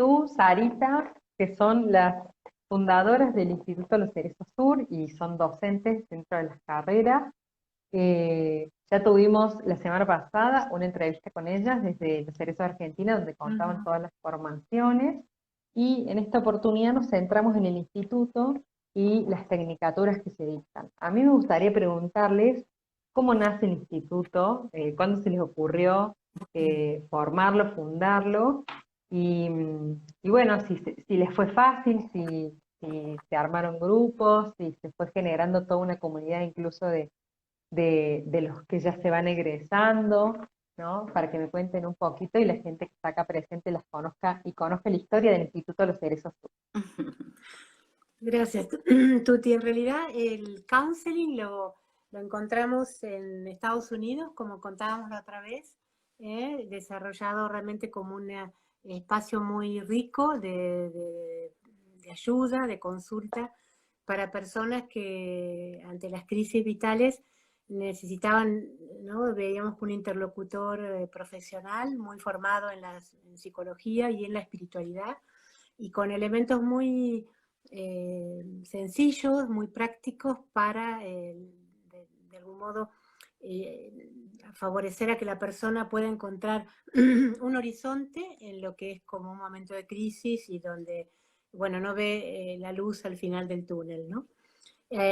tú, Sarita, que son las fundadoras del Instituto Los Cerezos Sur y son docentes dentro de las carreras. Ya tuvimos la semana pasada una entrevista con ellas desde Los Cerezos Argentina, donde contaban Ujú. todas las formaciones, y en esta oportunidad nos centramos en el instituto y las tecnicaturas que se dictan. A mí me gustaría preguntarles cómo nace el instituto, cuándo se les ocurrió formarlo, fundarlo, y bueno, si les fue fácil, si se armaron grupos, si se fue generando toda una comunidad incluso de los que ya se van egresando, ¿no? Para que me cuenten un poquito y la gente que está acá presente las conozca y conozca la historia del Instituto Los Cerezos Sur. Gracias, Tuti. En realidad el counseling lo encontramos en Estados Unidos, como contábamos la otra vez, desarrollado realmente como un espacio muy rico de ayuda, de consulta para personas que ante las crisis vitales necesitaban, ¿no? Veíamos un interlocutor profesional muy formado en psicología y en la espiritualidad y con elementos muy sencillos, muy prácticos para, de algún modo, eh, favorecer a que la persona pueda encontrar un horizonte en lo que es como un momento de crisis y donde, bueno, no ve la luz al final del túnel, ¿no?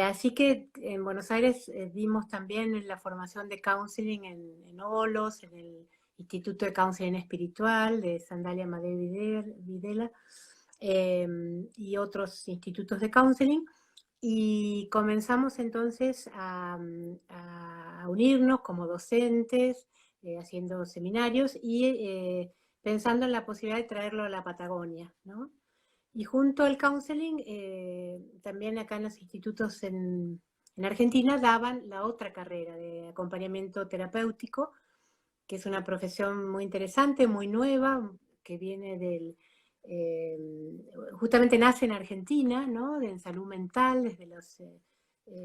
Así que en Buenos Aires dimos también la formación de counseling en Olos, en el Instituto de Counseling Espiritual de Sandalia Amadeo Videla, y otros institutos de counseling. Y comenzamos entonces a unirnos como docentes, haciendo seminarios y pensando en la posibilidad de traerlo a la Patagonia, ¿no? Y junto al counseling, también acá en los institutos en Argentina daban la otra carrera de acompañamiento terapéutico, que es una profesión muy interesante, muy nueva, que viene eh, justamente nace en Argentina, ¿no? En salud mental, desde los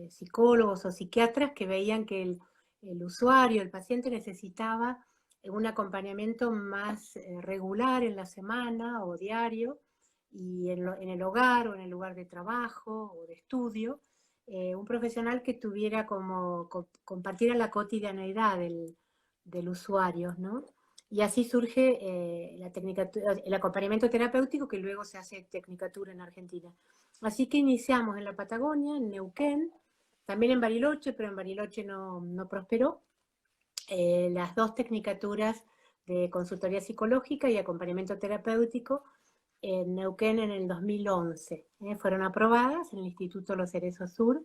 psicólogos o psiquiatras que veían que el usuario, el paciente necesitaba un acompañamiento más regular en la semana o diario, y en el hogar o en el lugar de trabajo o de estudio, un profesional que tuviera como, compartiera la cotidianeidad del usuario, ¿no? Y así surge el acompañamiento terapéutico que luego se hace tecnicatura en Argentina. Así que iniciamos en la Patagonia, en Neuquén, también en Bariloche, pero en Bariloche no prosperó, las dos tecnicaturas de consultoría psicológica y acompañamiento terapéutico en Neuquén en el 2011. Fueron aprobadas en el Instituto Los Cerezos Sur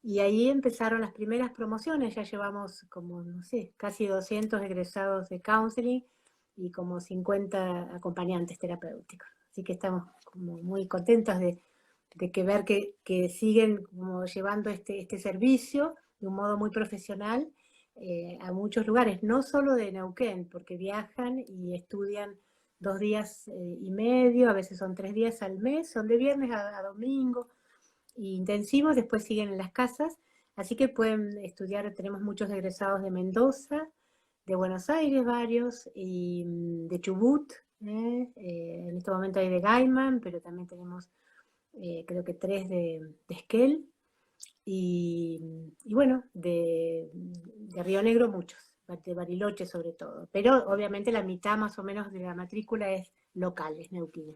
y ahí empezaron las primeras promociones. Ya llevamos como, no sé, casi 200 egresados de counseling y como 50 acompañantes terapéuticos. Así que estamos como muy contentos de que ver que siguen como llevando este servicio de un modo muy profesional a muchos lugares, no solo de Neuquén, porque viajan y estudian 2 días y medio, a veces son 3 días al mes, son de viernes a domingo, intensivos, después siguen en las casas, así que pueden estudiar, tenemos muchos egresados de Mendoza, de Buenos Aires varios, y de Chubut, en este momento hay de Gaiman, pero también tenemos creo que 3 de Esquel, y bueno, de Río Negro muchos, de Bariloche sobre todo, pero obviamente la mitad más o menos de la matrícula es local, es neuquina.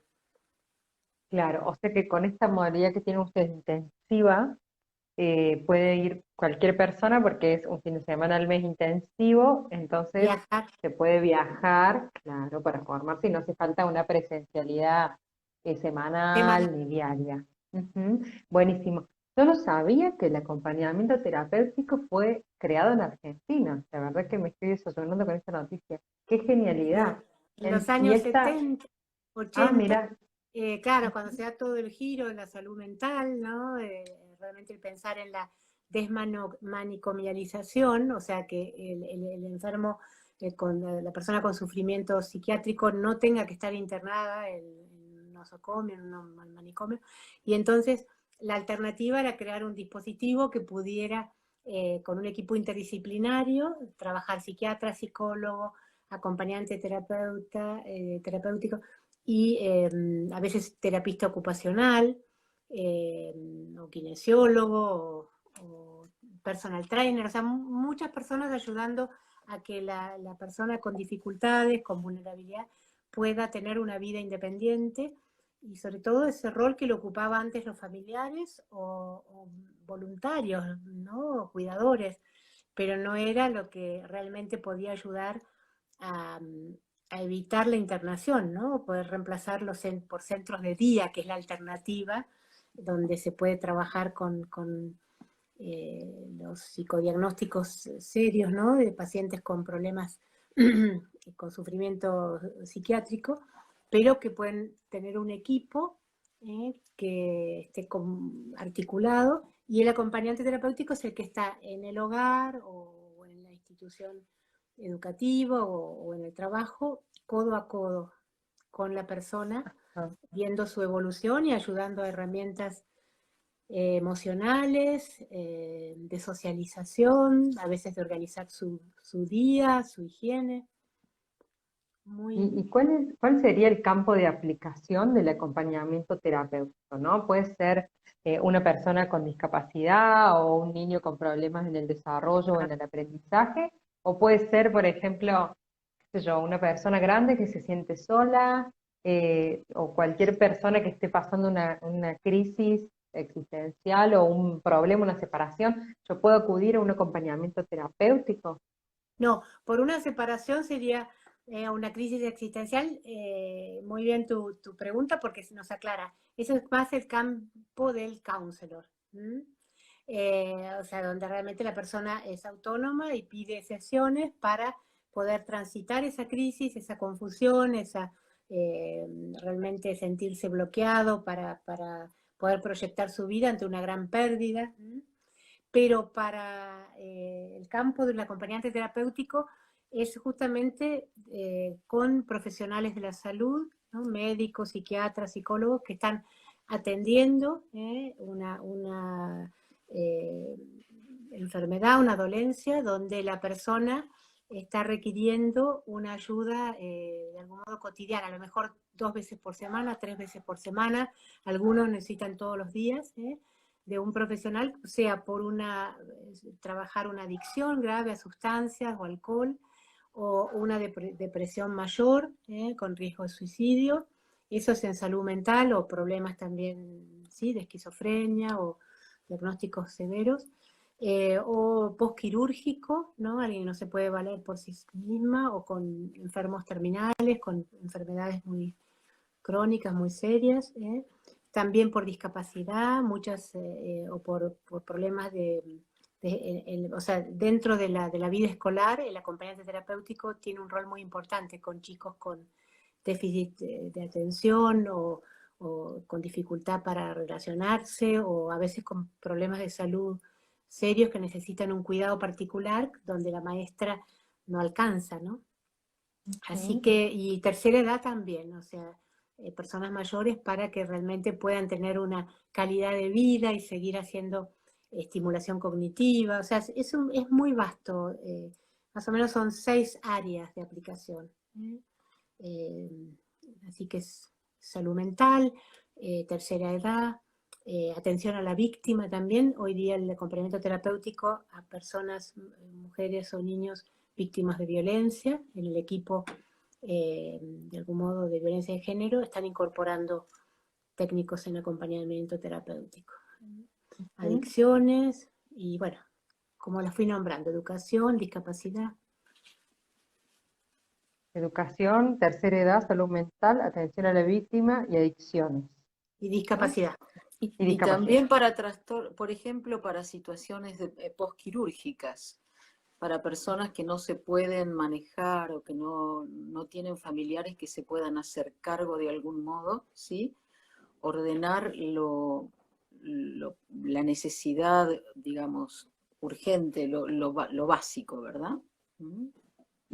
Claro, o sea que con esta modalidad que tienen ustedes intensiva, puede ir cualquier persona porque es un fin de semana al mes intensivo, entonces Viajar. se puede viajar, claro, para formarse y no hace falta una presencialidad Semana. semanal ni diaria. Ujú. Buenísimo. Yo no sabía que el acompañamiento terapéutico fue creado en Argentina. La verdad que me estoy desayunando con esta noticia. qué No, genialidad. en los Y años esta, 70, ah, 80, mira, claro, cuando se da todo el giro en la salud mental, ¿no? Realmente el pensar en la desmanicomialización, o sea, que el enfermo, la persona con sufrimiento psiquiátrico no tenga que estar internada en un nosocomio, en un manicomio, y entonces la alternativa era crear un dispositivo que pudiera, con un equipo interdisciplinario, trabajar psiquiatra, psicólogo, acompañante terapeuta, terapéutico, y a veces terapista ocupacional, o kinesiólogo, o personal trainer, o sea, muchas personas ayudando a que la persona con dificultades, con vulnerabilidad, pueda tener una vida independiente, y sobre todo ese rol que lo ocupaba antes los familiares o voluntarios, ¿no? O cuidadores, pero no era lo que realmente podía ayudar a, a evitar la internación, ¿no? Poder reemplazarlos por centros de día, que es la alternativa, donde se puede trabajar con los psicodiagnósticos serios, ¿no? De pacientes con problemas, con sufrimiento psiquiátrico, pero que pueden tener un equipo que esté articulado, y el acompañante terapéutico es el que está en el hogar o en la institución educativa o en el trabajo, codo a codo con la persona, Ah. viendo su evolución y ayudando a herramientas emocionales, de socialización, a veces de organizar su día, su higiene. ¿Y Muy... cuál sería el campo de aplicación del acompañamiento terapéutico, ¿no? Puede ser una persona con discapacidad o un niño con problemas en el desarrollo o en el aprendizaje, o puede ser, por ejemplo, qué sé yo, una persona grande que se siente sola, o cualquier persona que esté pasando una crisis existencial o un problema, una separación. ¿Yo puedo acudir a un acompañamiento terapéutico? No, por una separación sería una crisis existencial. Muy bien tu pregunta, porque se nos aclara. Eso es más el campo del counselor. O sea, donde realmente la persona es autónoma y pide sesiones para poder transitar esa crisis, esa confusión, eh, realmente sentirse bloqueado para poder proyectar su vida ante una gran pérdida. Pero para el campo del acompañante terapéutico es justamente con profesionales de la salud, ¿no? Médicos, psiquiatras, psicólogos, que están atendiendo una eh, enfermedad, una dolencia, donde la persona está requiriendo una ayuda de algún modo cotidiana, a lo mejor 2 veces por semana, 3 veces por semana, algunos necesitan todos los días, de un profesional, sea por trabajar una adicción grave a sustancias o alcohol, o una depresión mayor, con riesgo de suicidio. Eso es en salud mental, o problemas también, ¿sí?, de esquizofrenia o diagnósticos severos. O postquirúrgico, ¿no? Alguien que no se puede valer por sí misma, o con enfermos terminales, con enfermedades muy crónicas, muy serias. También por discapacidad, muchas, o por problemas o sea, dentro de la vida escolar, el acompañante terapéutico tiene un rol muy importante con chicos con déficit de atención, o con dificultad para relacionarse, o a veces con problemas de salud serios que necesitan un cuidado particular donde la maestra no alcanza, ¿no? Así Sí. que, y tercera edad también, o sea, personas mayores, para que realmente puedan tener una calidad de vida y seguir haciendo estimulación cognitiva. O sea, es muy vasto. Más o menos son 6 áreas de aplicación. Eh, Así que es salud mental, tercera edad, atención a la víctima también. Hoy día el acompañamiento terapéutico a personas, mujeres o niños víctimas de violencia, en el equipo, de algún modo, de violencia de género, están incorporando técnicos en acompañamiento terapéutico. Sí. Adicciones y, bueno, como las fui nombrando, educación, discapacidad. Educación, tercera edad, salud mental, atención a la víctima y adicciones, Y ¿no? discapacidad. Y Y discapacidad. también para trastornos, por ejemplo, para situaciones posquirúrgicas, para personas que no se pueden manejar o que no tienen familiares que se puedan hacer cargo de algún modo, ¿sí? Ordenar la necesidad, digamos, urgente, lo básico, ¿verdad? ¿Mm?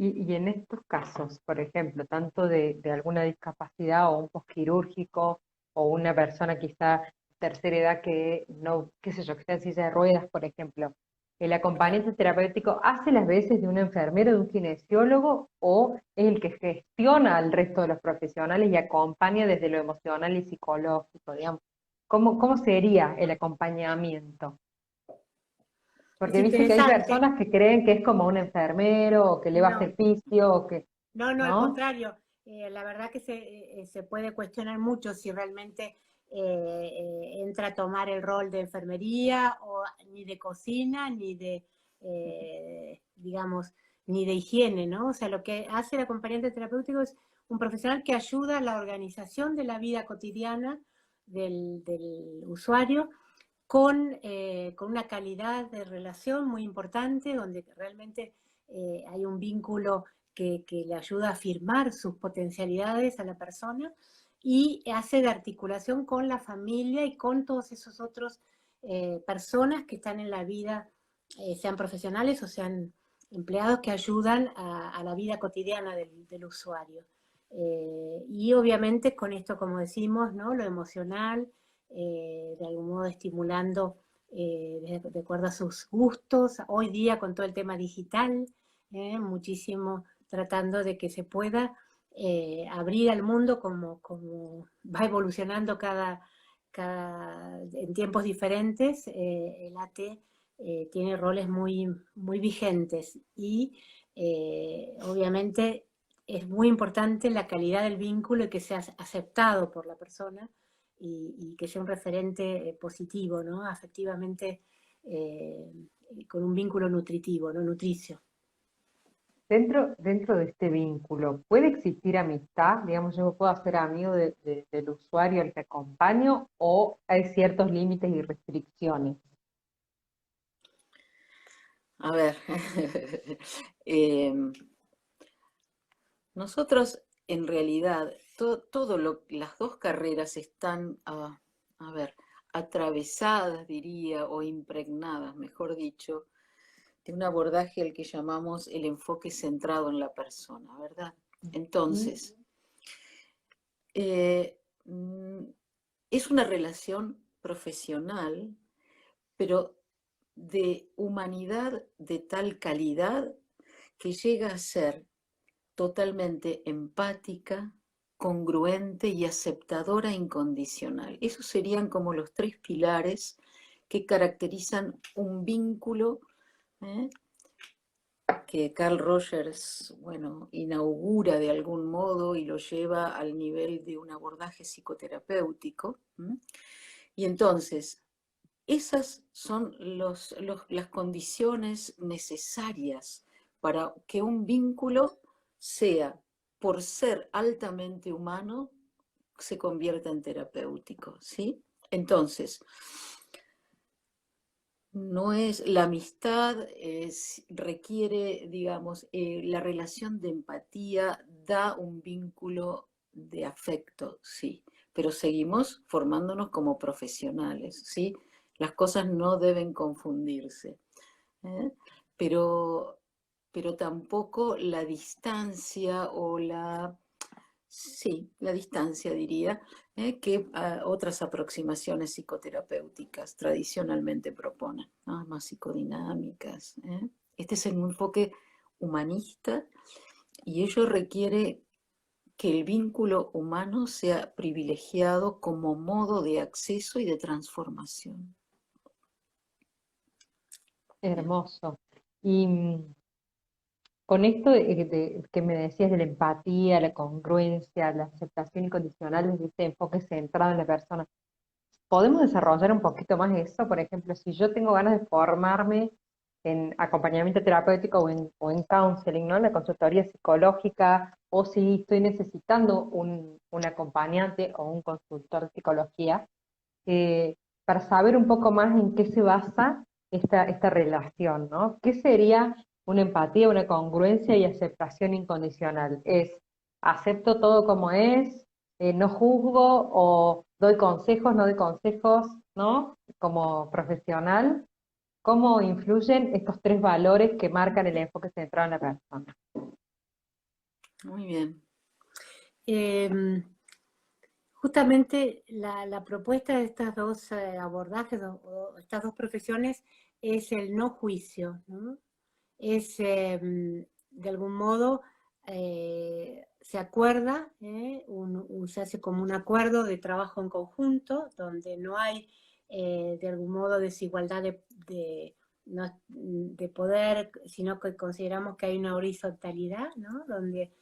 Y en estos casos, por ejemplo, tanto de alguna discapacidad o un posquirúrgico o una persona quizá tercera edad que no, qué sé yo, que está en silla de ruedas, por ejemplo, ¿El acompañante terapéutico hace las veces de un enfermero, de un kinesiólogo, o es el que gestiona al resto de los profesionales y acompaña desde lo emocional y psicológico, digamos? ¿Cómo sería el acompañamiento? Es Porque viste que hay interesante. personas que creen que es como un enfermero, o que le va a No, hacer fisio, o que, no, al ¿no? contrario. La verdad que se puede cuestionar mucho si realmente entra a tomar el rol de enfermería o ni de cocina, ni de, digamos, ni de higiene, ¿no? O sea, lo que hace el acompañante terapéutico es un profesional que ayuda a la organización de la vida cotidiana del usuario con una calidad de relación muy importante, donde realmente hay un vínculo que le ayuda a afirmar sus potencialidades a la persona y hace de articulación con la familia y con todos esos otros personas que están en la vida, sean profesionales o sean empleados que ayudan a la vida cotidiana del usuario. Y obviamente con esto, como decimos, ¿no? Lo emocional, de algún modo estimulando de acuerdo a sus gustos. Hoy día con todo el tema digital, muchísimo tratando de que se pueda abrir al mundo como va evolucionando en tiempos diferentes. El AT tiene roles muy vigentes y obviamente es muy importante la calidad del vínculo y que sea aceptado por la persona y que sea un referente positivo, ¿no? Afectivamente, eh, con un vínculo nutritivo, ¿no? Nutricio. Dentro de este vínculo, ¿puede existir amistad? Digamos, yo puedo hacer amigo del usuario al que acompaño, o hay ciertos límites y restricciones. A ver, em, nosotros en realidad, las dos carreras están, a ver, atravesadas, diría, o impregnadas, mejor dicho, de un abordaje al que llamamos el enfoque centrado en la persona, ¿verdad? ¿Mm? Entonces, eh, mm, es una relación profesional, pero de humanidad de tal calidad que llega a ser totalmente empática, congruente y aceptadora incondicional. Esos serían como los tres pilares que caracterizan un vínculo, ¿eh? Que Carl Rogers, bueno, inaugura de algún modo y lo lleva al nivel de un abordaje psicoterapéutico. Y entonces, esas son las condiciones necesarias para que un vínculo sea, por ser altamente humano, se convierta en terapéutico, ¿sí? Entonces, no es la amistad, requiere, digamos, la relación de empatía da un vínculo de afecto, sí, pero seguimos formándonos como profesionales, ¿sí? Las cosas no deben confundirse, ¿eh? Pero, pero tampoco la distancia o sí, la distancia diría, que otras aproximaciones psicoterapéuticas tradicionalmente proponen, ¿no? Más psicodinámicas. Este es el enfoque humanista y ello requiere que el vínculo humano sea privilegiado como modo de acceso y de transformación. Bien. Hermoso. Y con esto que me decías de la empatía, la congruencia, la aceptación incondicional desde este enfoque centrado en la persona, ¿podemos desarrollar un poquito más eso? Por ejemplo, si yo tengo ganas de formarme en acompañamiento terapéutico o en counseling, ¿no? En la consultoría psicológica, o si estoy necesitando un acompañante o un consultor de psicología, eh, para saber un poco más en qué se basa esta relación, ¿no? ¿Qué sería una empatía, una congruencia y aceptación incondicional? ¿Es acepto todo como es, no juzgo, o doy consejos, no doy consejos, ¿no? Como profesional, ¿cómo influyen estos tres valores que marcan el enfoque centrado en la persona? Muy bien. Eh, Justamente la propuesta de estas dos abordajes o estas dos profesiones es el no juicio, ¿no? Es, de algún modo, se acuerda, se hace como un acuerdo de trabajo en conjunto, donde no hay, de algún modo, desigualdad de poder, sino que consideramos que hay una horizontalidad, ¿no? Donde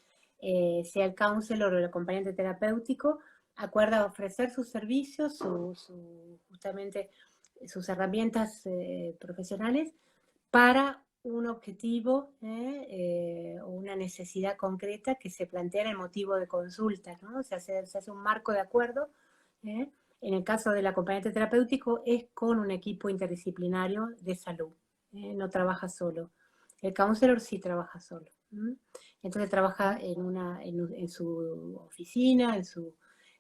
sea el counselor o el acompañante terapéutico acuerda ofrecer sus servicios, justamente sus herramientas profesionales para un objetivo o una necesidad concreta que se plantea en el motivo de consulta, ¿no? Se hace un marco de acuerdo. ¿eh? En el caso del acompañante terapéutico es con un equipo interdisciplinario de salud, no trabaja solo. El counselor sí trabaja solo. Entonces trabaja en su oficina,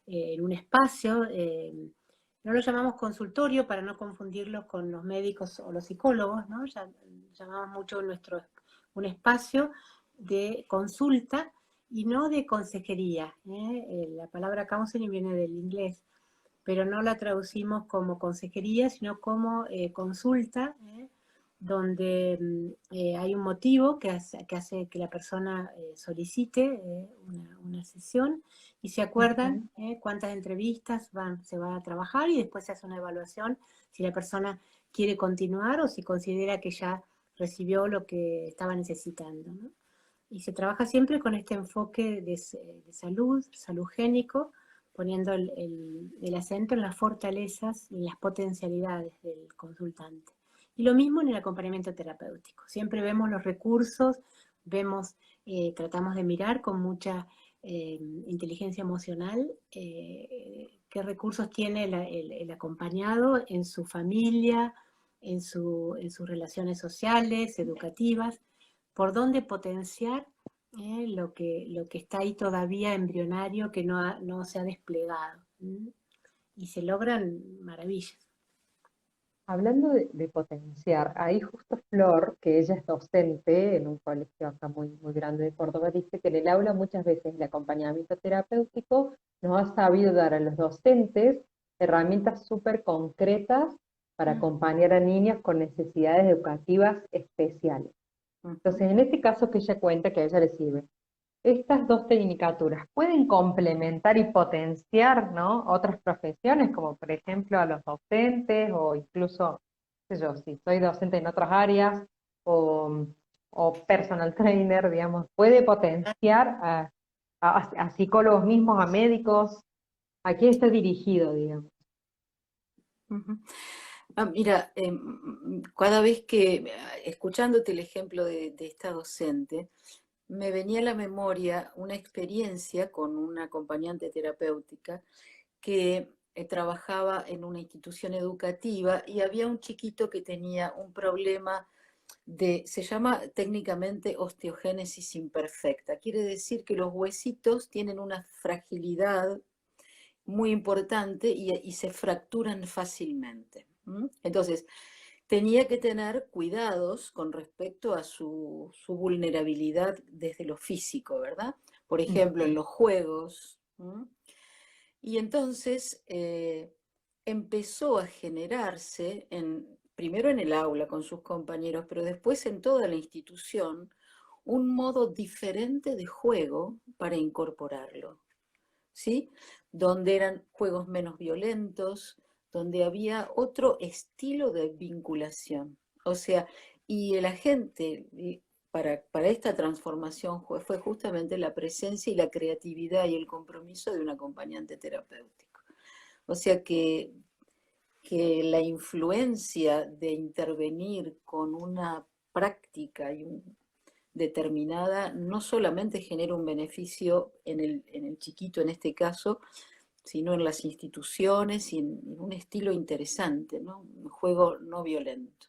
en un espacio. No lo llamamos consultorio para no confundirlo con los médicos o los psicólogos, ¿no? Llamamos mucho un espacio de consulta y no de consejería. La palabra counseling viene del inglés, pero no la traducimos como consejería, sino como consulta, donde hay un motivo que hace que la persona solicite una sesión y se acuerdan cuántas entrevistas se van a trabajar y después se hace una evaluación si la persona quiere continuar o si considera que ya recibió lo que estaba necesitando, ¿no? Y se trabaja siempre con este enfoque de salud génico, poniendo el acento en las fortalezas y las potencialidades del consultante. Y lo mismo en el acompañamiento terapéutico. Siempre vemos los recursos, tratamos de mirar con mucha inteligencia emocional qué recursos tiene el acompañado en su familia, en sus relaciones sociales, educativas, por dónde potenciar lo que está ahí todavía embrionario, que no se ha desplegado. Y se logran maravillas. Hablando de potenciar, ahí justo Flor, que ella es docente en un colegio acá muy, muy grande de Córdoba, dice que en el aula muchas veces el acompañamiento terapéutico nos ha sabido dar a los docentes herramientas súper concretas para acompañar a niños con necesidades educativas especiales. Entonces, en este caso que ella cuenta que a ella le sirve, estas dos tecnicaturas pueden complementar y potenciar, ¿no?, otras profesiones, como por ejemplo a los docentes o incluso, qué sé yo, si soy docente en otras áreas o, o personal trainer, digamos, puede potenciar a psicólogos mismos, a médicos. ¿A quién está dirigido, digamos? Mira, cada vez que, escuchándote el ejemplo de esta docente, me venía a la memoria una experiencia con una acompañante terapéutica que trabajaba en una institución educativa y había un chiquito que tenía un problema se llama técnicamente osteogénesis imperfecta. Quiere decir que los huesitos tienen una fragilidad muy importante y se fracturan fácilmente. Entonces, tenía que tener cuidados con respecto a su vulnerabilidad desde lo físico, ¿verdad? Por ejemplo, en los juegos. Y entonces empezó a generarse, primero en el aula con sus compañeros, pero después en toda la institución, un modo diferente de juego para incorporarlo, ¿sí? Donde eran juegos menos violentos, donde había otro estilo de vinculación. O sea, y la gente para esta transformación fue justamente la presencia y la creatividad y el compromiso de un acompañante terapéutico. O sea que la influencia de intervenir con una práctica determinada no solamente genera un beneficio en el chiquito en este caso, sino en las instituciones y en un estilo interesante, ¿no? Un juego no violento.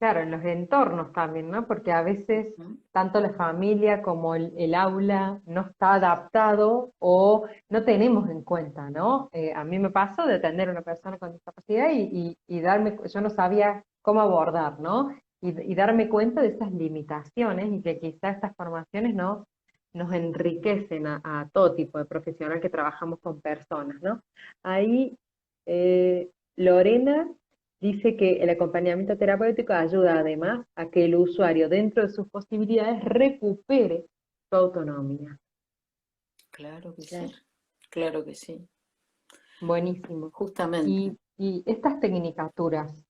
Claro, en los entornos también, ¿no? Porque a veces tanto la familia como el aula no está adaptado o no tenemos en cuenta, ¿no? A mí me pasó de atender a una persona con discapacidad y yo no sabía cómo abordar, ¿no? Y darme cuenta de esas limitaciones y que quizás estas formaciones no nos enriquecen a todo tipo de profesional que trabajamos con personas, ¿no? Ahí, Lorena dice que el acompañamiento terapéutico ayuda además a que el usuario, dentro de sus posibilidades, recupere su autonomía. Claro que Claro. sí, claro que sí, Buenísimo. justamente. Y estas tecnicaturas,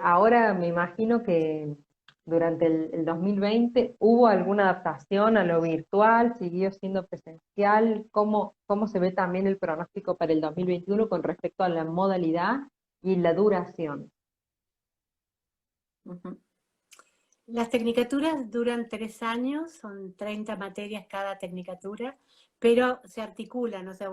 ahora me imagino que durante el 2020 hubo alguna adaptación a lo virtual, siguió siendo presencial. ¿Cómo se ve también el pronóstico para el 2021 con respecto a la modalidad y la duración? Ujú. Las tecnicaturas duran 3 años, son 30 materias cada tecnicatura, pero se articulan. O sea,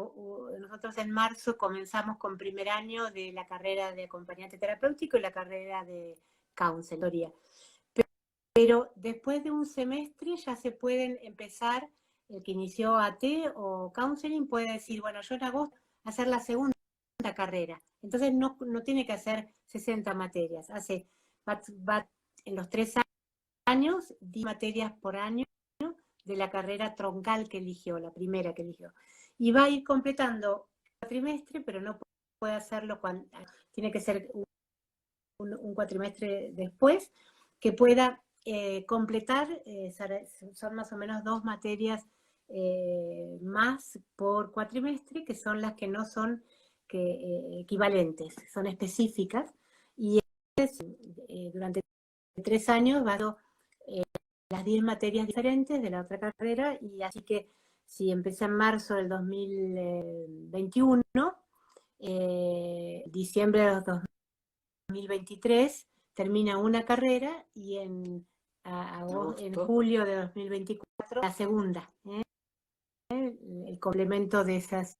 nosotros en marzo comenzamos con primer año de la carrera de acompañante terapéutico y la carrera de counseloría. Pero después de un semestre ya se pueden empezar, el que inició AT o counseling puede decir, bueno, yo en agosto hacer la segunda carrera. Entonces no tiene que hacer 60 materias, va en los 3 años, 10 materias por año de la carrera troncal que eligió, la primera que eligió. Y va a ir completando un cuatrimestre, pero no puede hacerlo cuando, tiene que ser un cuatrimestre después, que pueda completar, son más o menos 2 materias más por cuatrimestre, que son las que no son equivalentes, son específicas, y durante 3 años va a las 10 materias diferentes de la otra carrera, y así que si empieza en marzo del 2021, diciembre de 2023 termina una carrera y en julio de 2024 la segunda, el complemento de esas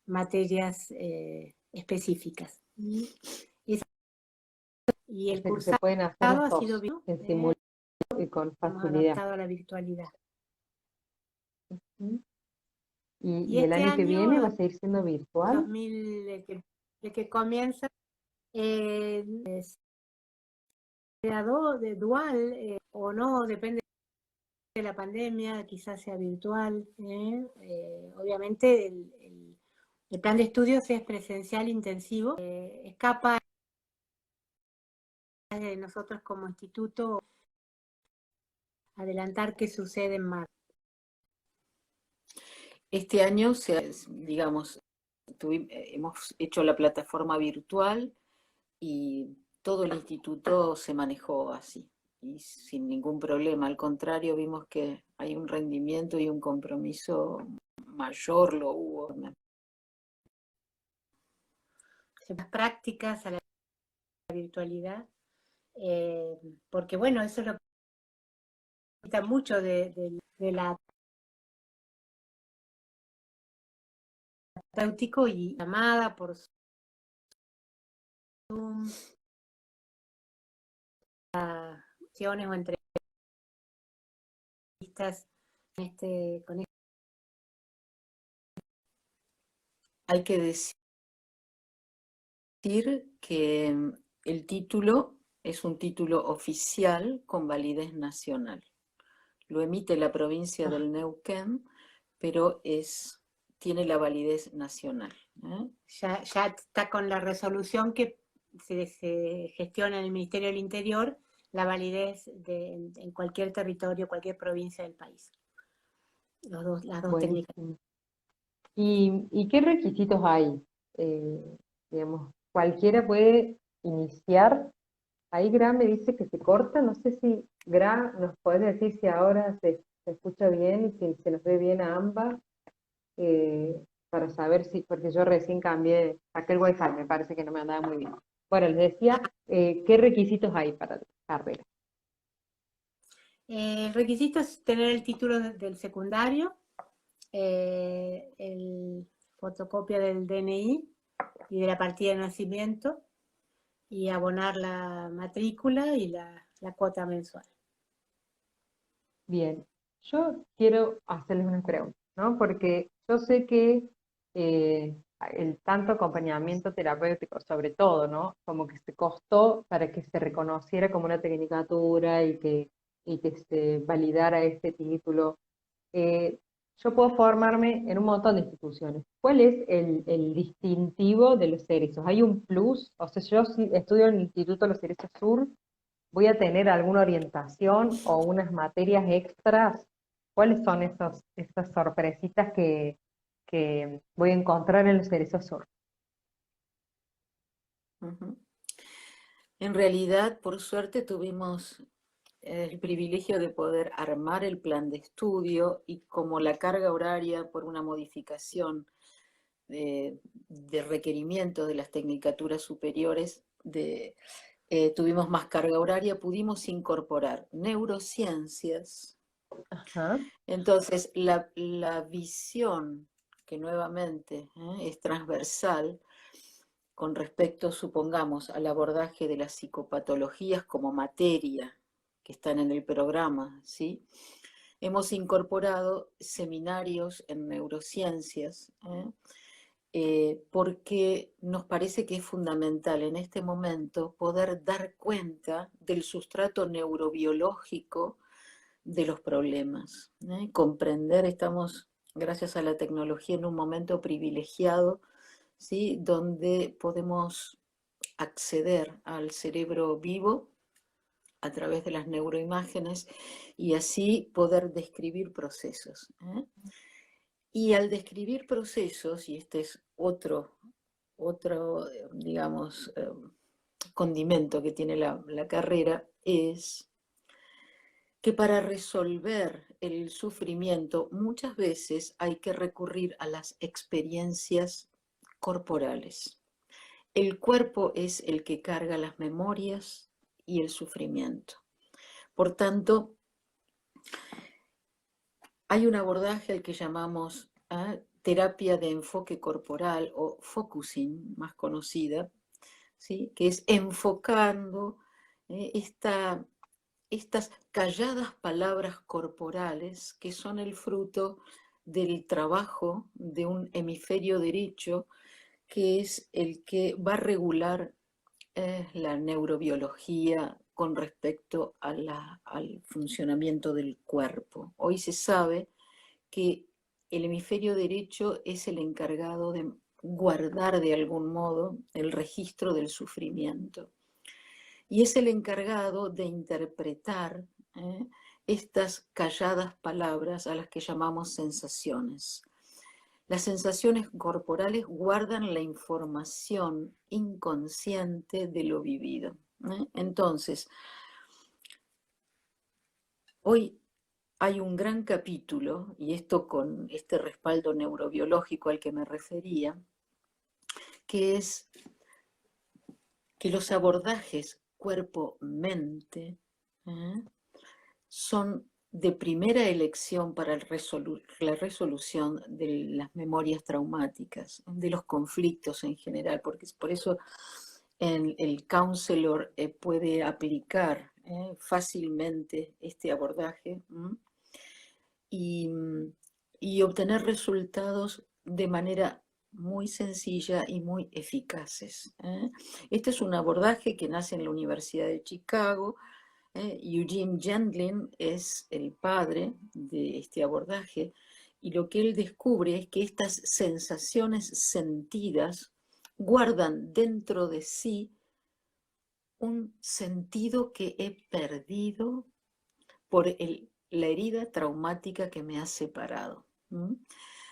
materias específicas. Y el O sea que se cursado pueden hacer las ha sido dos, bien, en simultáneo y con hemos facilidad. adaptado a la virtualidad. ¿Mm? Y Y el este año que viene va año, a seguir siendo virtual. 2000, el que comienza, eh, sea de dual o no, depende de la pandemia, quizás sea virtual. Obviamente el plan de estudios es presencial intensivo, escapa de nosotros como instituto adelantar qué sucede en marzo. Este año, digamos, hemos hecho la plataforma virtual y todo el instituto se manejó así, y sin ningún problema. Al contrario, vimos que hay un rendimiento y un compromiso mayor, lo hubo. Las prácticas a la virtualidad, porque bueno, eso es lo que quita mucho de la terapéutico y llamada por Zoom, sesiones o entrevistas con Hay que decir que el título es un título oficial con validez nacional. Lo emite la provincia del Neuquén, pero tiene la validez nacional. ya está con la resolución que se gestiona en el Ministerio del Interior, la validez en cualquier territorio, cualquier provincia del país. Las dos técnicas. Buenísimo. ¿Y qué requisitos hay? Digamos, cualquiera puede iniciar. Ahí Gra me dice que se corta, no sé si Gra nos puede decir si ahora se escucha bien y si se nos ve bien a ambas, para saber si, porque yo recién cambié, saqué el wifi, me parece que no me andaba muy bien. Bueno, les decía, ¿qué requisitos hay para la carrera? El requisito es tener el título del secundario, el fotocopia del DNI y de la partida de nacimiento, y abonar la matrícula y la cuota mensual. Bien, yo quiero hacerles unas preguntas, ¿no? Porque yo sé que el tanto acompañamiento terapéutico, sobre todo, ¿no? Como que se costó para que se reconociera como una tecnicatura y que se validara este título. Eh, yo puedo formarme en un montón de instituciones. ¿Cuál es el distintivo de los cerezos? ¿Hay un plus? O sea, yo si estudio en el Instituto de los Cerezos Sur, ¿voy a tener alguna orientación o unas materias extras? ¿Cuáles son esas sorpresitas que voy a encontrar en los Cerezos Sur? Ujú. En realidad, por suerte, tuvimos el privilegio de poder armar el plan de estudio y como la carga horaria por una modificación de requerimiento de las tecnicaturas superiores, tuvimos más carga horaria, pudimos incorporar neurociencias. Ajá. Entonces, la visión, que nuevamente es transversal, con respecto, supongamos, al abordaje de las psicopatologías como materia que están en el programa, ¿sí? Hemos incorporado seminarios en neurociencias, porque nos parece que es fundamental en este momento poder dar cuenta del sustrato neurobiológico de los problemas, comprender, estamos, gracias a la tecnología, en un momento privilegiado, ¿sí? Donde podemos acceder al cerebro vivo a través de las neuroimágenes y así poder describir procesos. Y al describir procesos, y este es otro digamos, condimento que tiene la carrera, es que para resolver el sufrimiento muchas veces hay que recurrir a las experiencias corporales. El cuerpo es el que carga las memorias y el sufrimiento. Por tanto, hay un abordaje al que llamamos terapia de enfoque corporal o focusing, más conocida, ¿sí? Que es enfocando estas calladas palabras corporales que son el fruto del trabajo de un hemisferio derecho que es el que va a regular la neurobiología con respecto al funcionamiento del cuerpo. Hoy se sabe que el hemisferio derecho es el encargado de guardar de algún modo el registro del sufrimiento y es el encargado de interpretar estas calladas palabras a las que llamamos sensaciones. Las sensaciones corporales guardan la información inconsciente de lo vivido. Entonces, hoy hay un gran capítulo, y esto con este respaldo neurobiológico al que me refería, que es que los abordajes cuerpo-mente son de primera elección para la resolución de las memorias traumáticas, de los conflictos en general, porque por eso el counselor puede aplicar fácilmente este abordaje y obtener resultados de manera muy sencilla y muy eficaces. Este es un abordaje que nace en la Universidad de Chicago. Eugene Gendlin es el padre de este abordaje y lo que él descubre es que estas sensaciones sentidas guardan dentro de sí un sentido que he perdido por la herida traumática que me ha separado.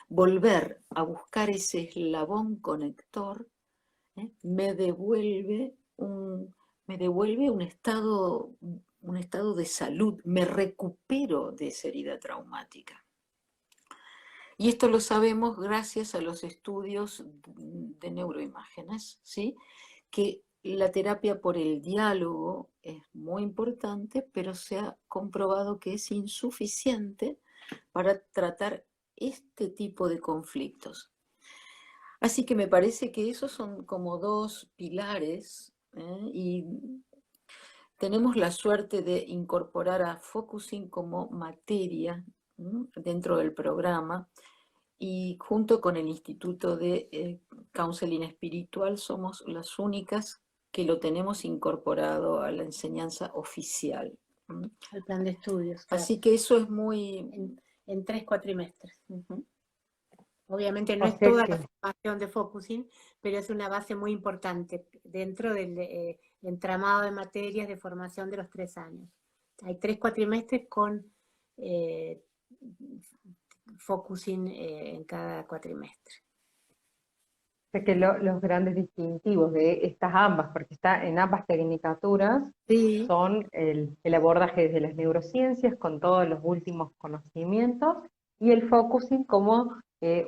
Volver a buscar ese eslabón conector me devuelve un estado de salud, me recupero de esa herida traumática. Y esto lo sabemos gracias a los estudios de neuroimágenes, ¿sí? Que la terapia por el diálogo es muy importante, pero se ha comprobado que es insuficiente para tratar este tipo de conflictos. Así que me parece que esos son como dos pilares, y tenemos la suerte de incorporar a Focusing como materia dentro del programa y junto con el Instituto de Counseling Espiritual somos las únicas que lo tenemos incorporado a la enseñanza oficial. El plan de estudios. Claro. Así que eso es muy en 3 cuatrimestres. Ujú. Obviamente no O es sea toda la que, formación de focusing, pero es una base muy importante dentro del entramado de materias de formación de los 3 años. Hay 3 cuatrimestres con eh, focusing en cada cuatrimestre. los grandes distintivos de estas ambas, porque está en ambas tecnicaturas, Sí, son el abordaje desde las neurociencias con todos los últimos conocimientos y el focusing como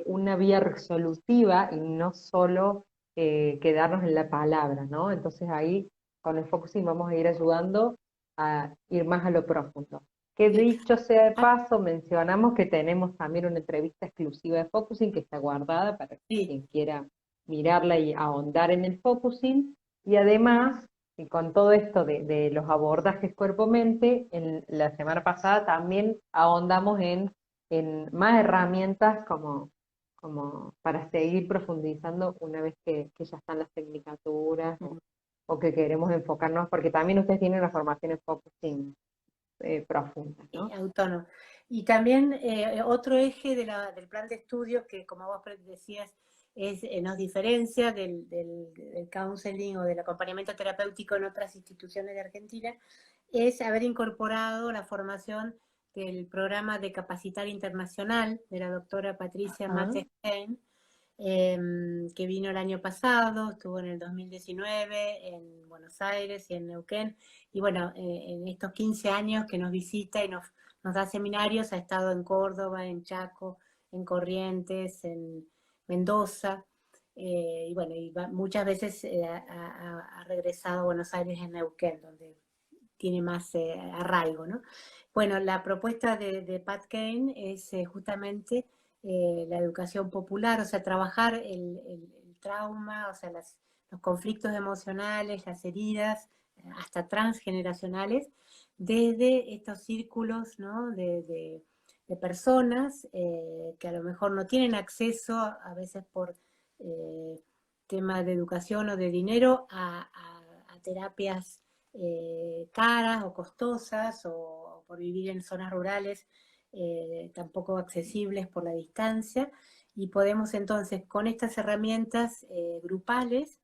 una vía resolutiva y no solo quedarnos en la palabra, ¿no? Entonces ahí con el focusing vamos a ir ayudando a ir más a lo profundo. Que sí. dicho sea de paso, mencionamos que tenemos también una entrevista exclusiva de focusing que está guardada para Sí. quien quiera mirarla y ahondar en el focusing, y además, y con todo esto de los abordajes cuerpo-mente, en la semana pasada también ahondamos en más herramientas como para seguir profundizando una vez que ya están las tecnicaturas o que queremos enfocarnos, porque también ustedes tienen una formación en focusing profunda, ¿no? Autónomo. Y también otro eje del plan de estudios que, como vos decías, nos diferencia del counseling o del acompañamiento terapéutico en otras instituciones de Argentina, es haber incorporado la formación del programa de Capacitar Internacional de la doctora Patricia Ajá. Matestein, que vino el año pasado, estuvo en el 2019 en Buenos Aires y en Neuquén, y bueno, en estos 15 años que nos visita y nos da seminarios, ha estado en Córdoba, en Chaco, en Corrientes, en Mendoza, y bueno, muchas veces ha regresado a Buenos Aires en Neuquén, donde tiene más arraigo, ¿no? Bueno, la propuesta de Pat Kane es justamente la educación popular, o sea, trabajar el trauma, o sea, los conflictos emocionales, las heridas, hasta transgeneracionales, desde estos círculos, ¿no? de personas que a lo mejor no tienen acceso, a veces por temas de educación o de dinero, a terapias caras o costosas o por vivir en zonas rurales tampoco accesibles por la distancia, y podemos entonces con estas herramientas grupales,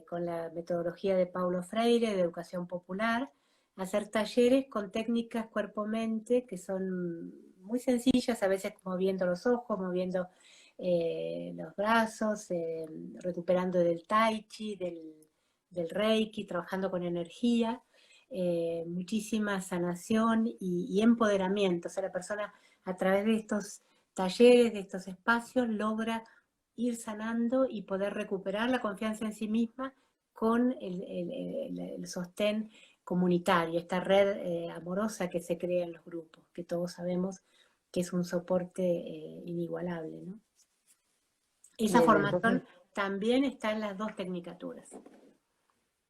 con la metodología de Paulo Freire de educación popular, hacer talleres con técnicas cuerpo-mente que son muy sencillas, a veces moviendo los ojos, moviendo los brazos, recuperando del tai chi, del reiki, trabajando con energía, muchísima sanación y empoderamiento. O sea, la persona a través de estos talleres, de estos espacios, logra ir sanando y poder recuperar la confianza en sí misma con el sostén comunitario, esta red amorosa que se crea en los grupos, que todos sabemos que es un soporte inigualable, ¿no? Esa Bien, entonces, formación también está en las 2 tecnicaturas.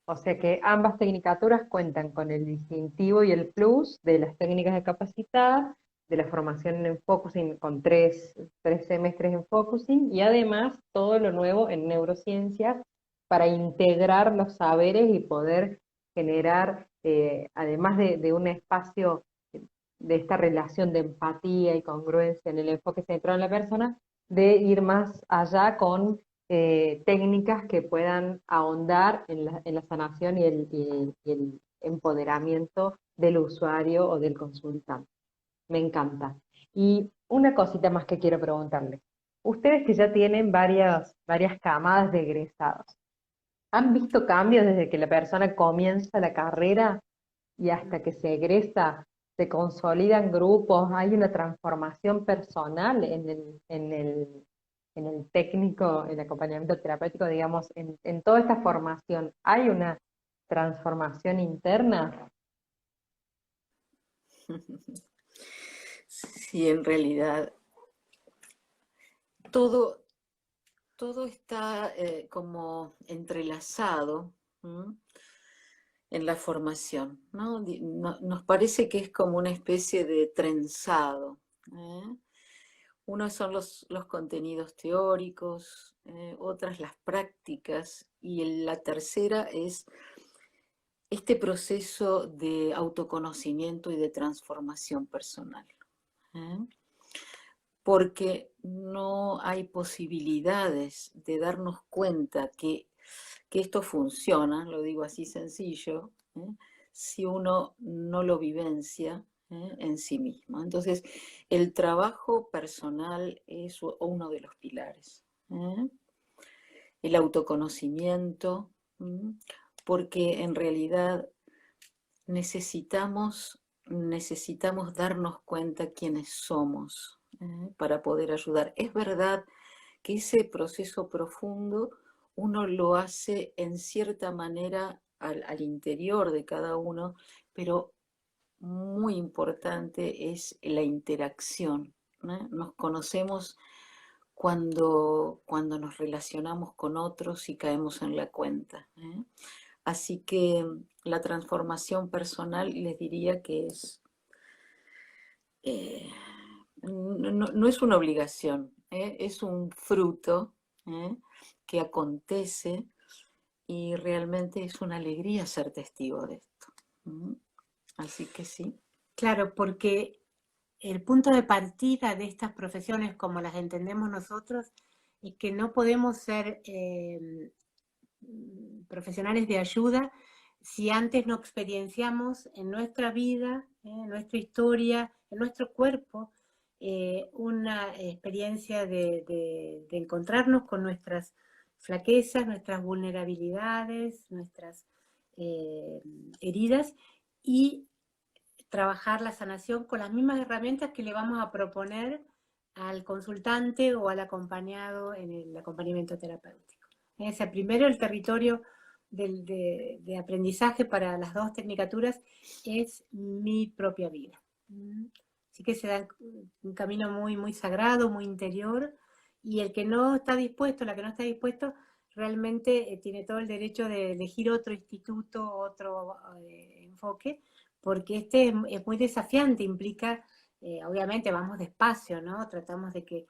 o sea que ambas tecnicaturas cuentan con el distintivo y el plus de las técnicas de capacitar, de la formación en focusing con tres semestres en focusing y además todo lo nuevo en neurociencias para integrar los saberes y poder generar, además de un espacio de esta relación de empatía y congruencia en el enfoque centrado en la persona, de ir más allá con técnicas que puedan ahondar en la sanación y el empoderamiento del usuario o del consultante. Me encanta. Y una cosita más que quiero preguntarle. Ustedes que ya tienen varias camadas de egresados, ¿han visto cambios desde que la persona comienza la carrera y hasta que se egresa? ¿Se consolidan grupos? ¿Hay una transformación personal en el técnico, el acompañamiento terapéutico, digamos, en toda esta formación? ¿Hay una transformación interna? Sí, en realidad todo, todo está como entrelazado, ¿m? En la formación, ¿no? Nos parece que es como una especie de trenzado, ¿eh? Uno son los contenidos teóricos, otras las prácticas, y la tercera es este proceso de autoconocimiento y de transformación personal. ¿eh? Porque no hay posibilidades de darnos cuenta que esto funciona, lo digo así sencillo, si uno no lo vivencia en sí mismo. Entonces, el trabajo personal es uno de los pilares. El autoconocimiento, porque en realidad necesitamos darnos cuenta quiénes somos para poder ayudar. Es verdad que ese proceso profundo uno lo hace en cierta manera al interior de cada uno, pero muy importante es la interacción. Nos conocemos cuando nos relacionamos con otros y caemos en la cuenta. Así que la transformación personal les diría que eh, no es una obligación, es un fruto que acontece y realmente es una alegría ser testigo de esto. Así que sí. Claro, porque el punto de partida de estas profesiones, como las entendemos nosotros, es que no podemos ser profesionales de ayuda si antes no experienciamos en nuestra vida, en nuestra historia, en nuestro cuerpo, una experiencia de encontrarnos con nuestras flaquezas, nuestras vulnerabilidades, nuestras heridas, y trabajar la sanación con las mismas herramientas que le vamos a proponer al consultante o al acompañado en el acompañamiento terapéutico. O sea, primero el territorio de aprendizaje para las dos tecnicaturas es mi propia vida. Así que se da un camino muy, muy sagrado, muy interior, y el que no está dispuesto, la que no está dispuesto, realmente tiene todo el derecho de elegir otro instituto, otro enfoque, porque este es muy desafiante, implica, obviamente vamos despacio, ¿no? Tratamos de que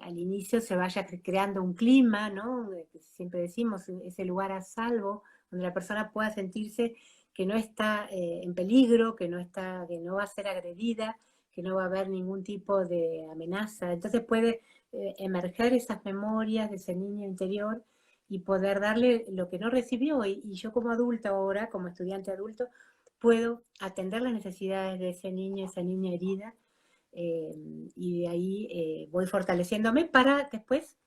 al inicio se vaya creando un clima, ¿no? Siempre decimos, ese lugar a salvo, donde la persona pueda sentirse que no está en peligro, que no va a ser agredida, que no va a haber ningún tipo de amenaza. Entonces puede emerger esas memorias de ese niño interior y poder darle lo que no recibió. Y yo como adulta ahora, como estudiante adulto, puedo atender las necesidades de ese niño, esa niña herida, y de ahí voy fortaleciéndome para después,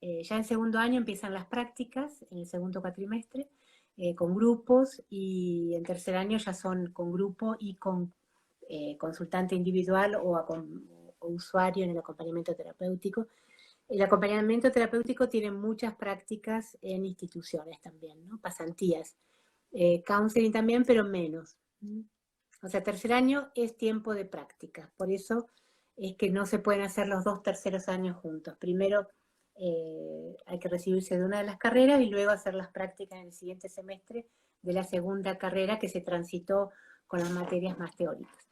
ya en segundo año empiezan las prácticas, en el segundo cuatrimestre, con grupos, y en tercer año ya son con grupo y con consultante individual o usuario en el acompañamiento terapéutico. El acompañamiento terapéutico tiene muchas prácticas en instituciones también, ¿no? Pasantías. Counseling también, pero menos. O sea, tercer año es tiempo de práctica, por eso es que no se pueden hacer los 2 terceros años juntos. Primero hay que recibirse de una de las carreras y luego hacer las prácticas en el siguiente semestre de la segunda carrera que se transitó con las materias más teóricas.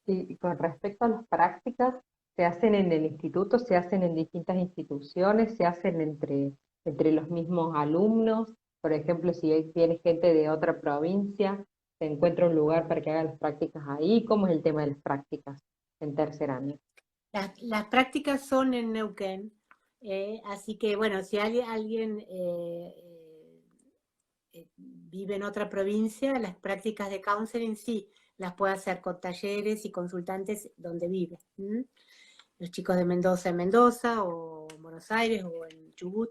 Y con respecto a las prácticas, ¿se hacen en el instituto, se hacen en distintas instituciones, se hacen entre los mismos alumnos? Por ejemplo, si viene gente de otra provincia, ¿se encuentra un lugar para que haga las prácticas ahí? ¿Cómo es el tema de las prácticas en tercer año? Las prácticas son en Neuquén, así que bueno, si alguien vive en otra provincia, las prácticas de counseling sí las puede hacer con talleres y consultantes donde vive. Los chicos de Mendoza en Mendoza, o en Buenos Aires, o en Chubut,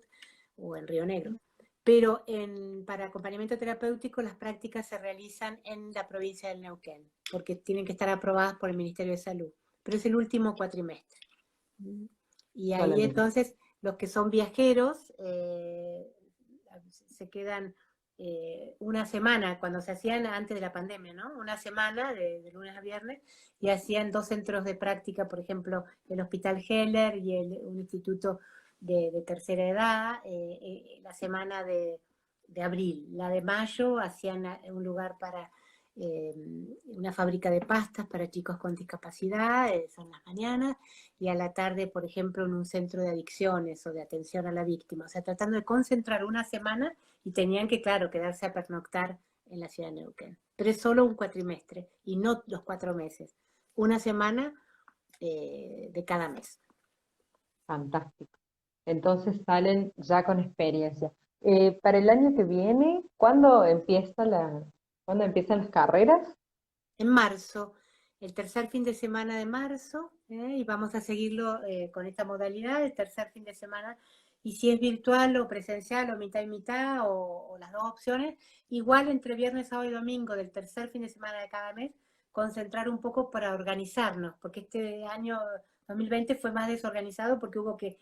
o en Río Negro. Pero para acompañamiento terapéutico las prácticas se realizan en la provincia del Neuquén, porque tienen que estar aprobadas por el Ministerio de Salud. Pero es el último cuatrimestre. Y ahí Solamente. entonces los que son viajeros se quedan una semana, cuando se hacían antes de la pandemia, ¿no? Una semana de lunes a viernes, y hacían 2 centros de práctica, por ejemplo, el Hospital Heller y un instituto de tercera edad, la semana de abril. La de mayo hacían un lugar para una fábrica de pastas para chicos con discapacidad, son las mañanas, y a la tarde, por ejemplo, en un centro de adicciones o de atención a la víctima. O sea, tratando de concentrar una semana, y tenían que, claro, quedarse a pernoctar en la ciudad de Neuquén. Pero es solo un cuatrimestre y no los 4 meses. una semana de cada mes. Fantástico. Entonces salen ya con experiencia. Para el año que viene, ¿cuándo empiezan las carreras? En marzo, el tercer fin de semana de marzo, y vamos a seguirlo con esta modalidad, el tercer fin de semana, y si es virtual o presencial o mitad y mitad o las dos opciones, igual entre viernes, sábado y domingo del tercer fin de semana de cada mes, concentrar un poco para organizarnos, porque este año 2020 fue más desorganizado porque hubo que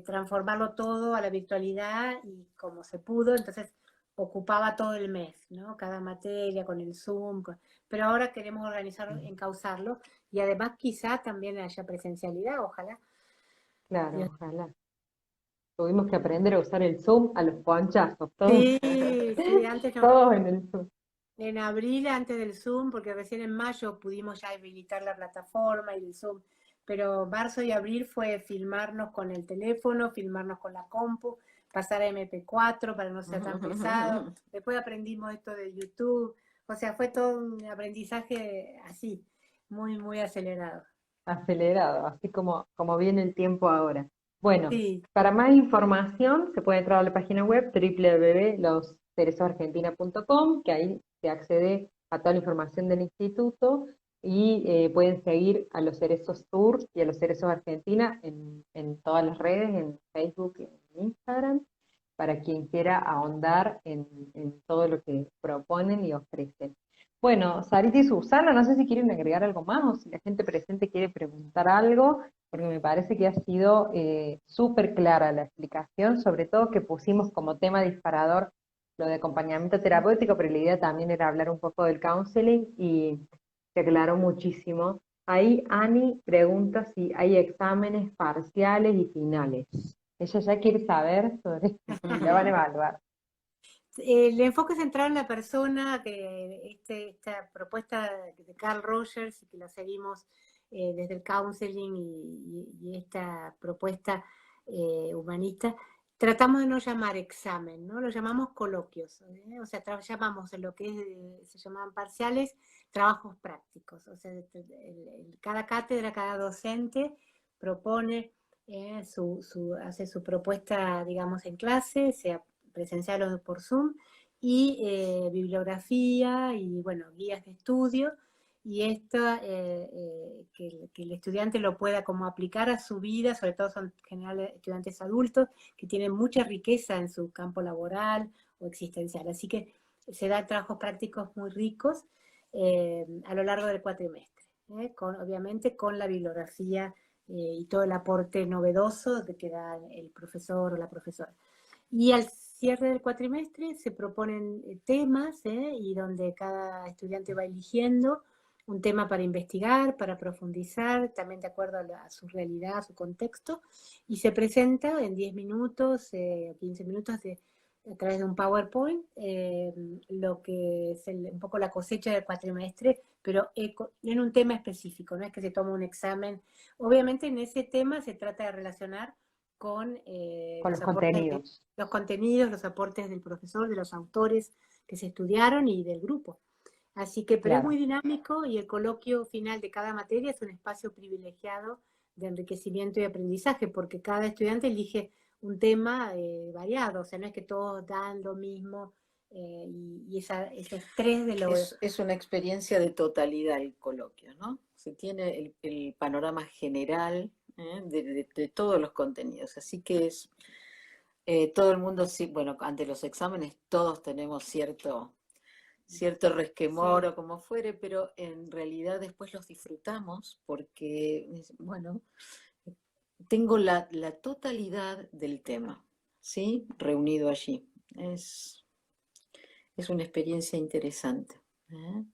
transformarlo todo a la virtualidad y como se pudo, entonces ocupaba todo el mes, ¿no? Cada materia con el Zoom, pero ahora queremos organizarlo, encauzarlo, y además quizá también haya presencialidad, ojalá. Claro, Dios. ojalá. Tuvimos que aprender a usar el Zoom a los ponchazos, todos, Sí, sí, antes no. todos en el Zoom. En abril, antes del Zoom, porque recién en mayo pudimos ya habilitar la plataforma y el Zoom, pero marzo y abril fue filmarnos con el teléfono, filmarnos con la compu, pasar a MP4 para no ser tan pesado. Después aprendimos esto de YouTube, o sea, fue todo un aprendizaje así, muy, muy acelerado. Acelerado, así como viene el tiempo ahora. Bueno, Sí, para más información se puede entrar a la página web www.loscerezoargentina.com, que ahí se accede a toda la información del instituto y pueden seguir a los Cerezos Tour y a los Cerezos Argentina en todas las redes, en Facebook y en Instagram, para quien quiera ahondar en todo lo que proponen y ofrecen. Bueno, Sarita y Susana, no sé si quieren agregar algo más o si la gente presente quiere preguntar algo, porque me parece que ha sido súper clara la explicación, sobre todo que pusimos como tema disparador lo de acompañamiento terapéutico, pero la idea también era hablar un poco del counseling y se aclaró muchísimo. Ahí Ani pregunta si hay exámenes parciales y finales. Ella ya quiere saber sobre si la van a evaluar. el enfoque central en la persona, que esta propuesta de Carl Rogers, y que la seguimos desde el counseling y esta propuesta humanista, tratamos de no llamar examen, ¿no? Lo llamamos coloquios, o sea, llamamos en lo que se llamaban parciales, trabajos prácticos, o sea, cada cátedra, cada docente propone hace su propuesta, digamos, en clase, sea presencial o por Zoom, y bibliografía y, bueno, guías de estudio, y esto que el estudiante lo pueda como aplicar a su vida, sobre todo son en general estudiantes adultos que tienen mucha riqueza en su campo laboral o existencial. Así que se dan trabajos prácticos muy ricos a lo largo del cuatrimestre, obviamente con la bibliografía y todo el aporte novedoso que da el profesor o la profesora. Y al cierre del cuatrimestre se proponen temas, y donde cada estudiante va eligiendo un tema para investigar, para profundizar, también de acuerdo a su realidad, a su contexto, y se presenta en 10 minutos o 15 minutos a través de un PowerPoint lo que es un poco la cosecha del cuatrimestre, pero en un tema específico, no es que se tome un examen. Obviamente en ese tema se trata de relacionar con Con los contenidos. los contenidos, los aportes del profesor, de los autores que se estudiaron y del grupo. Así que, pero es Claro. muy dinámico, y el coloquio final de cada materia es un espacio privilegiado de enriquecimiento y aprendizaje, porque cada estudiante elige un tema variado, o sea, no es que todos dan lo mismo, y ese estrés de lo... Es una experiencia de totalidad el coloquio, ¿no? Se tiene el panorama general de todos los contenidos, así que es todo el mundo, sí, bueno, ante los exámenes todos tenemos cierto resquemor Sí. o como fuere, pero en realidad después los disfrutamos porque, bueno, tengo la totalidad del tema, ¿sí? Reunido allí. Es una experiencia interesante. ¿Eh?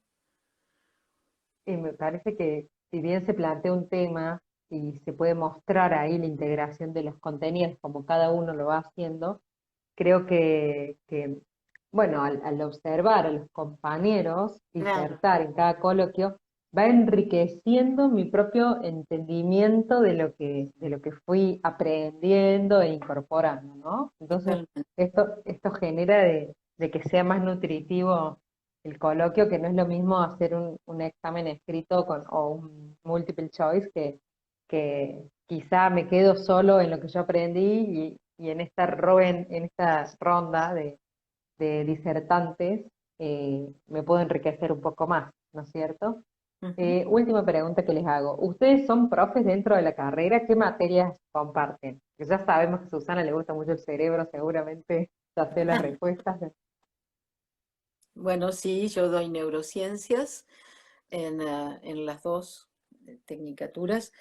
Y me parece que si bien se plantea un tema y se puede mostrar ahí la integración de los contenidos como cada uno lo va haciendo, creo bueno, al observar a los compañeros Claro, disertar en cada coloquio, va enriqueciendo mi propio entendimiento de lo que fui aprendiendo e incorporando, ¿no? Entonces, Totalmente. esto genera de que sea más nutritivo el coloquio, que no es lo mismo hacer un examen escrito o un multiple choice, que quizá me quedo solo en lo que yo aprendí y en en esta ronda de disertantes me puedo enriquecer un poco más, ¿no es cierto? Ujú. Última pregunta que les hago. ¿Ustedes son profes dentro de la carrera? ¿Qué materias comparten? Que ya sabemos que a Susana le gusta mucho el cerebro, seguramente ya sé las respuestas. Bueno, sí, yo doy neurociencias en las dos tecnicaturas.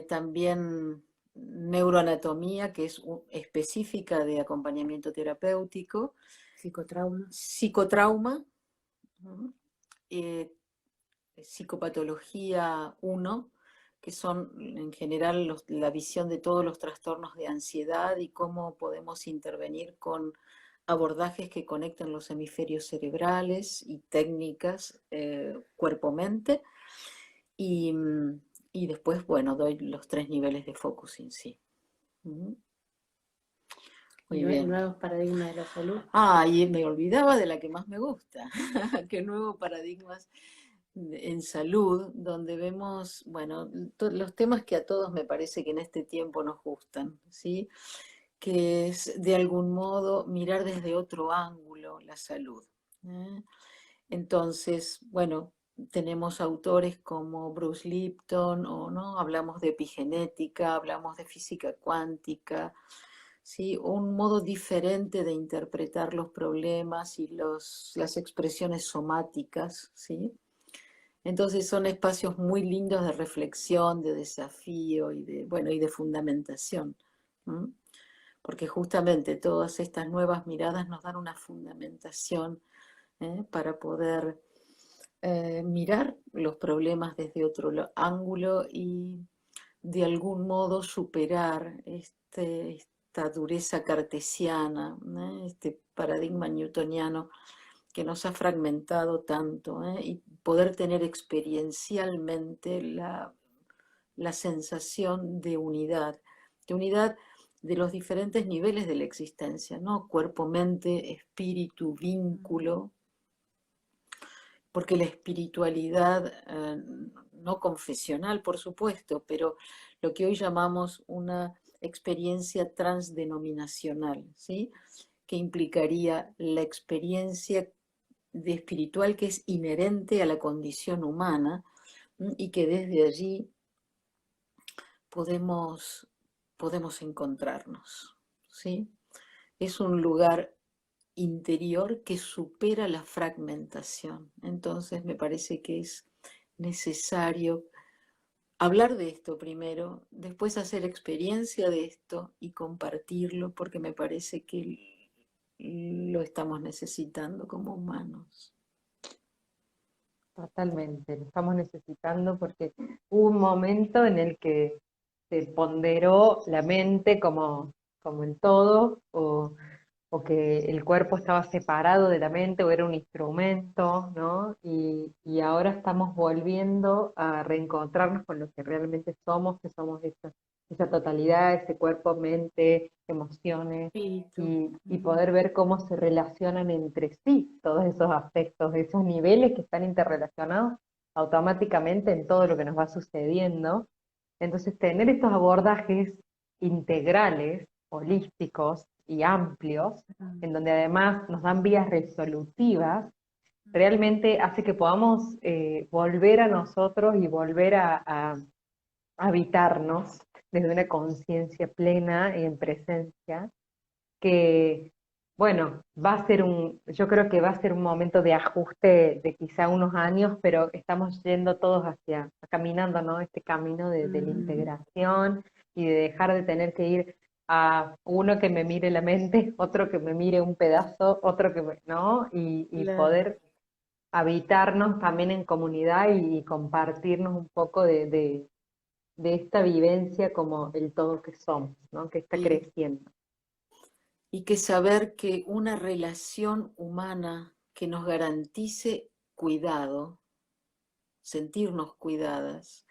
También neuroanatomía, que es específica de acompañamiento terapéutico. Psicotrauma. Psicotrauma, ujú, eh, psicopatología uno, que son en general la visión de todos los trastornos de ansiedad y cómo podemos intervenir con abordajes que conecten los hemisferios cerebrales y técnicas cuerpo-mente. Y, y después, bueno, doy los 3 niveles de focusing, sí. Ujú. Muy bien. Nuevos paradigmas de la salud. Ah, y me olvidaba de la que más me gusta, que nuevo paradigmas en salud, donde vemos, bueno, los temas que a todos me parece que en este tiempo nos gustan, ¿sí? Que es de algún modo mirar desde otro ángulo la salud. ¿Eh? Entonces, bueno, tenemos autores como Bruce Lipton, o no, hablamos de epigenética, hablamos de física cuántica, ¿sí? Un modo diferente de interpretar los problemas y las expresiones somáticas, ¿sí? Entonces son espacios muy lindos de reflexión, de desafío y bueno, y de fundamentación. ¿Mm? Porque justamente todas estas nuevas miradas nos dan una fundamentación para poder mirar los problemas desde otro ángulo y de algún modo superar esta dureza cartesiana, este paradigma newtoniano que nos ha fragmentado tanto, y poder tener experiencialmente la sensación de unidad de los diferentes niveles de la existencia, ¿no? Cuerpo, mente, espíritu, vínculo, porque la espiritualidad, no confesional, por supuesto, pero lo que hoy llamamos una experiencia transdenominacional, ¿sí? Que implicaría la experiencia de espiritual que es inherente a la condición humana y que desde allí podemos, podemos encontrarnos, ¿sí? Es un lugar interior que supera la fragmentación. Entonces me parece que es necesario hablar de esto primero, después hacer experiencia de esto y compartirlo, porque me parece que lo estamos necesitando como humanos. Totalmente, lo estamos necesitando porque hubo un momento en el que se ponderó la mente como el todo, o que el cuerpo estaba separado de la mente o era un instrumento, ¿no? Y ahora estamos volviendo a reencontrarnos con lo que realmente somos, que somos esa totalidad, ese cuerpo, mente, emociones, Espíritu. y poder ver cómo se relacionan entre sí todos esos aspectos, esos niveles que están interrelacionados automáticamente en todo lo que nos va sucediendo. Entonces, tener estos abordajes integrales, holísticos y amplios, en donde además nos dan vías resolutivas, realmente hace que podamos volver a nosotros y volver a habitarnos desde una conciencia plena y en presencia, que, bueno, yo creo que va a ser un momento de ajuste de quizá unos años, pero estamos yendo todos caminando, ¿no? Este camino de la integración y de dejar de tener que ir a uno que me mire la mente, otro que me mire un pedazo, otro ¿no? Y Claro. poder habitarnos también en comunidad y compartirnos un poco de esta vivencia como el todo que somos, ¿no? Que está Y, creciendo. y que saber que una relación humana que nos garantice cuidado, sentirnos cuidadas,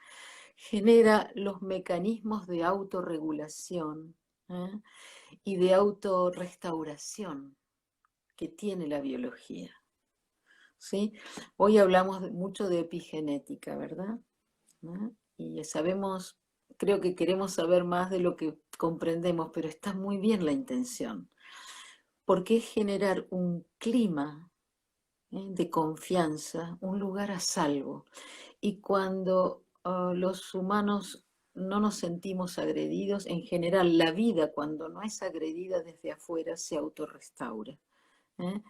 genera los mecanismos de autorregulación, ¿eh? Y de autorrestauración que tiene la biología. ¿sí? Hoy hablamos mucho de epigenética, ¿verdad? ¿No? Y sabemos, creo que queremos saber más de lo que comprendemos, pero está muy bien la intención, porque es generar un clima, de confianza, un lugar a salvo. Y cuando los humanos no nos sentimos agredidos, en general la vida cuando no es agredida desde afuera se autorrestaura. ¿Eh?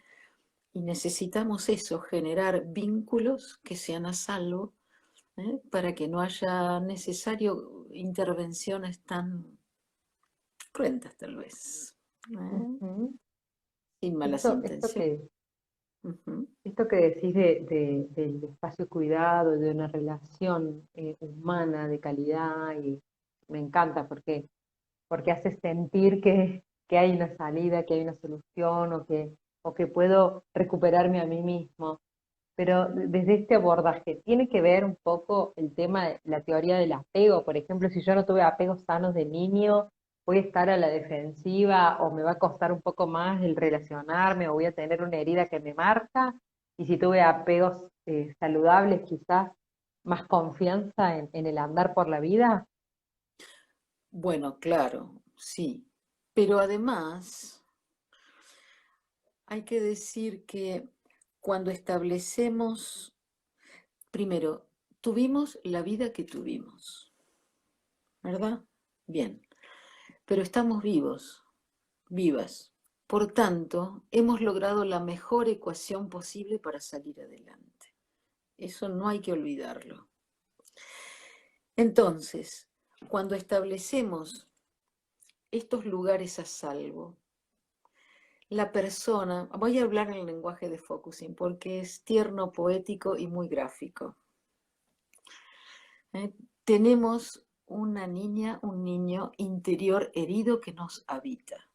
Y necesitamos eso, generar vínculos que sean a salvo, para que no haya necesario intervenciones tan cruentas tal vez, Ujú. sin malas Esto, esto intenciones. que, Ujú. esto que decís del espacio cuidado, de una relación humana de calidad, y me encanta porque hace sentir que hay una salida, que hay una solución, o que puedo recuperarme a mí mismo. Pero desde este abordaje, ¿tiene que ver un poco el tema de la teoría del apego? Por ejemplo, si yo no tuve apegos sanos de niño, ¿voy a estar a la defensiva o me va a costar un poco más el relacionarme o voy a tener una herida que me marca? Y si tuve apegos saludables, quizás más confianza en el andar por la vida. Bueno, claro, sí. Pero además hay que decir que cuando establecemos, primero, tuvimos la vida que tuvimos, ¿verdad? Bien, pero estamos vivos, vivas. Por tanto, hemos logrado la mejor ecuación posible para salir adelante. Eso no hay que olvidarlo. Entonces, cuando establecemos estos lugares a salvo, la persona, voy a hablar en el lenguaje de focusing porque es tierno, poético y muy gráfico. ¿Eh? Tenemos una niña, un niño interior herido que nos habita.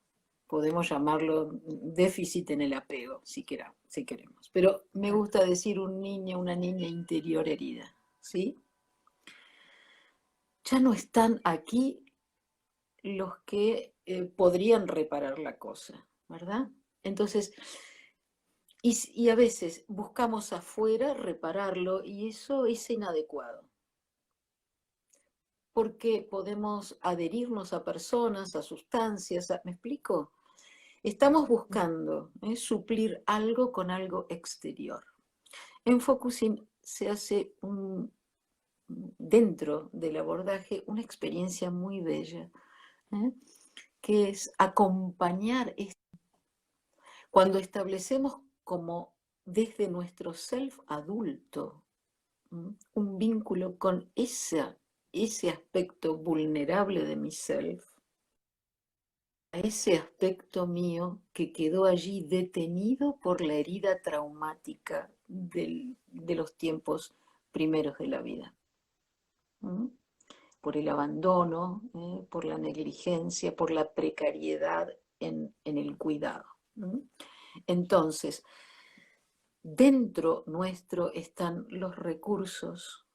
Podemos llamarlo déficit en el apego, si queremos. Pero me gusta decir un niño, una niña interior herida, ¿sí? Ya no están aquí los que podrían reparar la cosa, ¿verdad? Entonces, y a veces buscamos afuera repararlo y eso es inadecuado, porque podemos adherirnos a personas, a sustancias, ¿me explico? Estamos buscando suplir algo con algo exterior. En focusing se hace dentro del abordaje una experiencia muy bella, ¿eh? Que es acompañar cuando establecemos como desde nuestro self adulto un vínculo con ese aspecto vulnerable de mi self, a ese aspecto mío que quedó allí detenido por la herida traumática de los tiempos primeros de la vida, ¿m? Por el abandono, por la negligencia, por la precariedad en el cuidado. Entonces, dentro nuestro están los recursos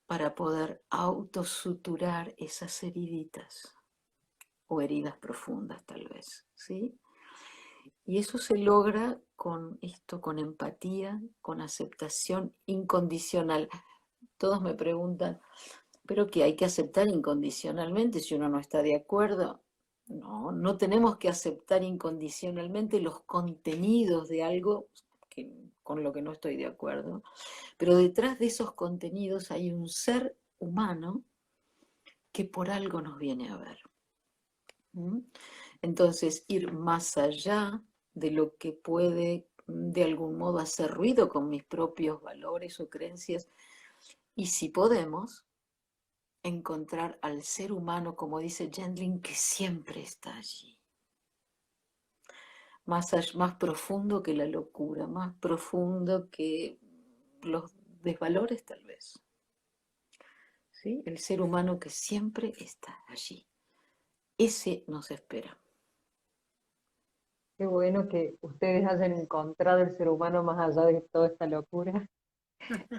para poder autosuturar esas heriditas o heridas profundas tal vez, ¿sí? Y eso se logra con esto, con empatía, con aceptación incondicional. Todos me preguntan, ¿pero qué hay que aceptar incondicionalmente si uno no está de acuerdo? No, no tenemos que aceptar incondicionalmente los contenidos de algo con lo que no estoy de acuerdo, pero detrás de esos contenidos hay un ser humano que por algo nos viene a ver. Entonces, ir más allá de lo que puede de algún modo hacer ruido con mis propios valores o creencias, y si podemos, encontrar al ser humano, como dice Gendlin, que siempre está allí. Más profundo que la locura, más profundo que los desvalores tal vez. ¿Sí? El ser humano que siempre está allí. Ese nos espera. Qué bueno que ustedes hayan encontrado el ser humano más allá de toda esta locura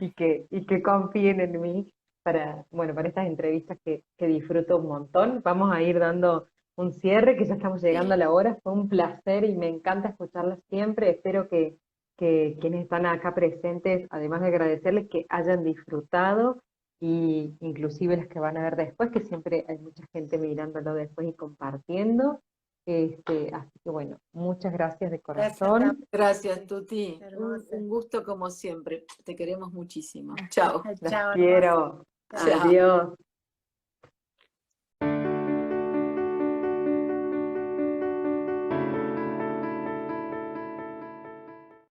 y que confíen en mí para, bueno, para estas entrevistas que disfruto un montón. Vamos a ir dando un cierre, que ya estamos llegando a Sí, la hora. Fue un placer y me encanta escucharlas siempre. Espero que que quienes están acá presentes, además de agradecerles que hayan disfrutado, y inclusive los que van a ver después, que siempre hay mucha gente mirándolo después y compartiendo. Así que bueno, muchas gracias de Gracias, corazón. Gracias, Tuti. Hermosa. Un gusto como siempre. Te queremos muchísimo. Chao. Las Chao, hermosa. quiero. Chao. Adiós.